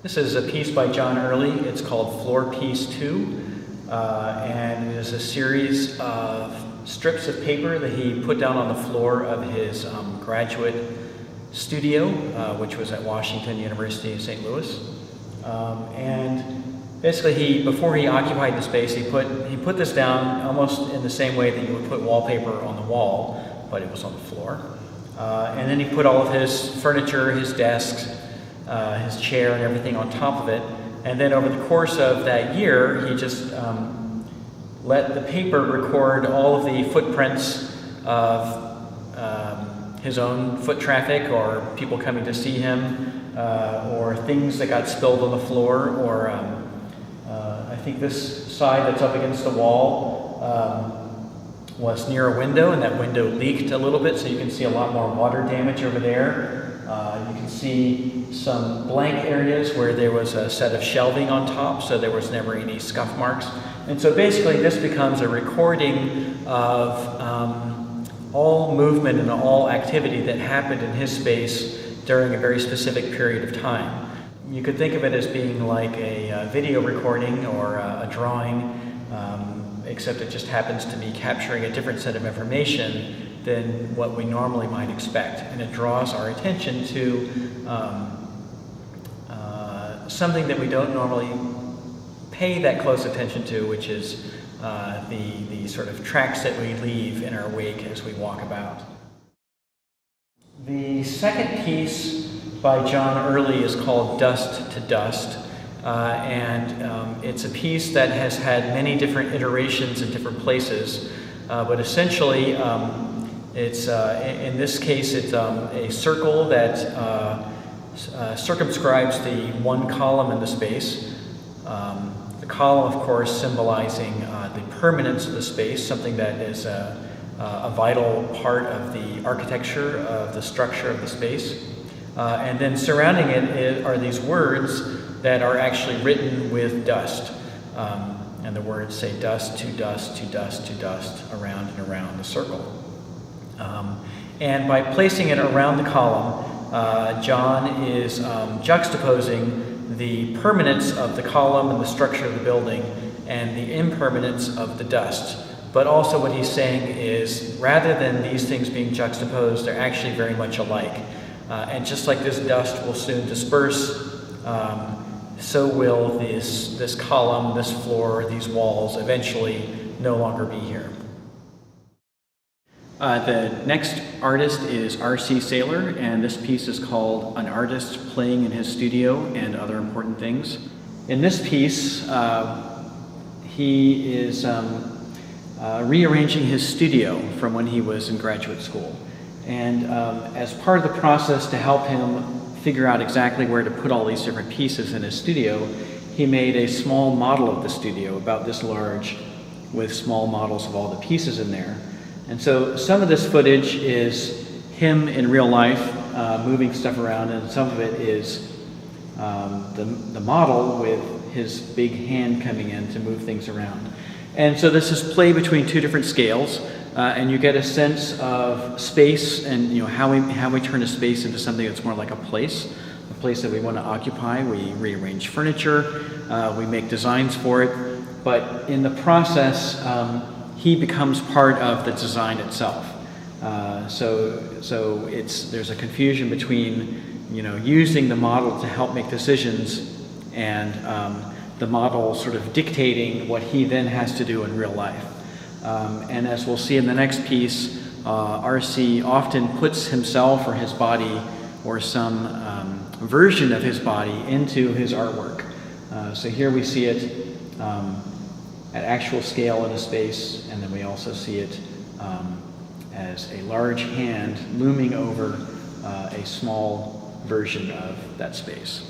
This is a piece by John Early. It's called Floor Piece 2, and it is a series of strips of paper that he put down on the floor of his graduate studio, which was at Washington University in St. Louis. And basically, before he occupied the space, he put this down almost in the same way that you would put wallpaper on the wall, but it was on the floor. And then he put all of his furniture, his desks, his chair and everything on top of it. And then over the course of that year, he just let the paper record all of the footprints of his own foot traffic, or people coming to see him, or things that got spilled on the floor, or I think this side that's up against the wall was near a window, and that window leaked a little bit, so you can see a lot more water damage over there. You can see some blank areas where there was a set of shelving on top, so there was never any scuff marks. And so basically this becomes a recording of all movement and all activity that happened in his space during a very specific period of time. You could think of it as being like a video recording or a drawing, except it just happens to be capturing a different set of information than what we normally might expect. And it draws our attention to something that we don't normally pay that close attention to, which is the sort of tracks that we leave in our wake as we walk about. The second piece by John Early is called Dust to Dust. And it's a piece that has had many different iterations in different places, but essentially it's in this case it's a circle that circumscribes the one column in the space. The column, of course, symbolizing the permanence of the space, something that is a vital part of the architecture of the structure of the space. And then surrounding it are these words that are actually written with dust. And the words say dust to dust to dust to dust, around and around the circle. And by placing it around the column, John is juxtaposing the permanence of the column and the structure of the building and the impermanence of the dust. But also what he's saying is, rather than these things being juxtaposed, they're actually very much alike. And just like this dust will soon disperse, so will this column, this floor, these walls eventually no longer be here. The next artist is R.C. Sayler, and this piece is called An Artist Playing in His Studio and Other Important Things. In this piece, he is rearranging his studio from when he was in graduate school. And as part of the process to help him figure out exactly where to put all these different pieces in his studio, he made a small model of the studio, about this large, with small models of all the pieces in there. And so some of this footage is him in real life moving stuff around, and some of it is the model with his big hand coming in to move things around. And so this is play between two different scales, and you get a sense of space and how we turn a space into something that's more like a place that we want to occupy. We rearrange furniture, we make designs for it, but in the process, he becomes part of the design itself. So there's a confusion between using the model to help make decisions and the model sort of dictating what he then has to do in real life. And as we'll see in the next piece, R.C. often puts himself or his body or some version of his body into his artwork. So here we see it at actual scale in a space, and then we also see it as a large hand looming over a small version of that space.